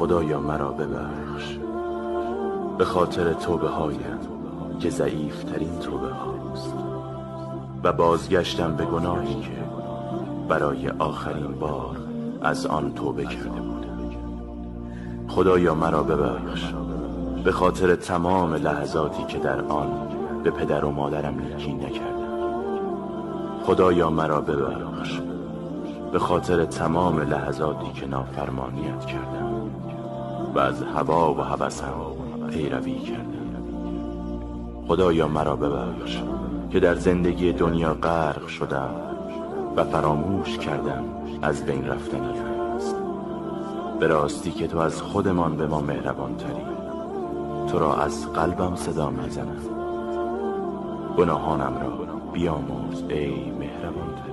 خدایا مرا ببخش به خاطر توبه هایم که ضعیف ترین توبه هاست و بازگشتم به گناهی که برای آخرین بار از آن توبه کرده بودم. خدایا مرا ببخش به خاطر تمام لحظاتی که در آن به پدر و مادرم نیکی نکردم. خدایا مرا ببخش به خاطر تمام لحظاتی که نافرمانیت کردم و از هوا و هوسم پیروی کردم. خدایا مرا ببخش که در زندگی دنیا غرق شدم و فراموش کردم از بین رفتنی است. به راستی که تو از خودمان به ما مهربان تری. تو را از قلبم صدا می زنم. گناهانم را بیامرز ای مهربان تر.